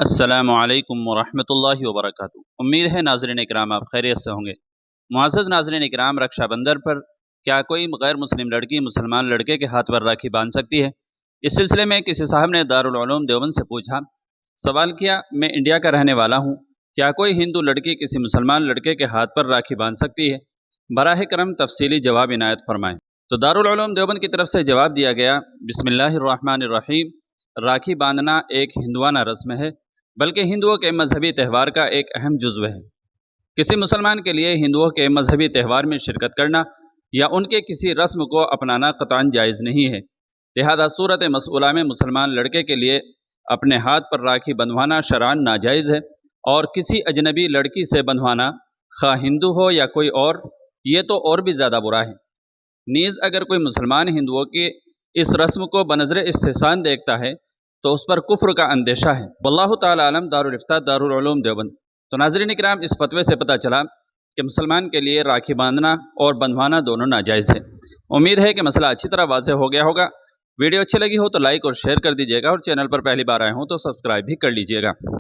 السلام علیکم ورحمۃ اللہ وبرکاتہ۔ امید ہے ناظرین اکرام آپ خیریت سے ہوں گے۔ معزز ناظرین اکرام، رکشا بندھن پر کیا کوئی غیر مسلم لڑکی مسلمان لڑکے کے ہاتھ پر راکھی باندھ سکتی ہے؟ اس سلسلے میں کسی صاحب نے دارالعلوم دیوبند سے پوچھا، سوال کیا، میں انڈیا کا رہنے والا ہوں، کیا کوئی ہندو لڑکی کسی مسلمان لڑکے کے ہاتھ پر راکھی باندھ سکتی ہے؟ براہ کرم تفصیلی جواب عنایت فرمائیں۔ تو دارالعلوم دیوبند کی طرف سے جواب دیا گیا، بسم اللہ الرحمن الرحیم، راکھی باندھنا ایک ہندوانہ رسم ہے، بلکہ ہندوؤں کے مذہبی تہوار کا ایک اہم جزو ہے۔ کسی مسلمان کے لیے ہندوؤں کے مذہبی تہوار میں شرکت کرنا یا ان کے کسی رسم کو اپنانا قطعاً جائز نہیں ہے، لہذا صورت مسئولہ میں مسلمان لڑکے کے لیے اپنے ہاتھ پر راکھی بندھوانا شرعاً ناجائز ہے، اور کسی اجنبی لڑکی سے بندھوانا، خواہ ہندو ہو یا کوئی اور، یہ تو اور بھی زیادہ برا ہے۔ نیز اگر کوئی مسلمان ہندوؤں کی اس رسم کو بنظر استحسان دیکھتا ہے تو اس پر کفر کا اندیشہ ہے۔ واللہ تعالی عالم۔ دارالفتاح دارالعلوم دیوبند۔ تو ناظرین اکرام، اس فتوے سے پتہ چلا کہ مسلمان کے لیے راکھی باندھنا اور بندھوانا دونوں ناجائز ہے۔ امید ہے کہ مسئلہ اچھی طرح واضح ہو گیا ہوگا۔ ویڈیو اچھی لگی ہو تو لائک اور شیئر کر دیجیے گا، اور چینل پر پہلی بار آئے ہوں تو سبسکرائب بھی کر لیجیے گا۔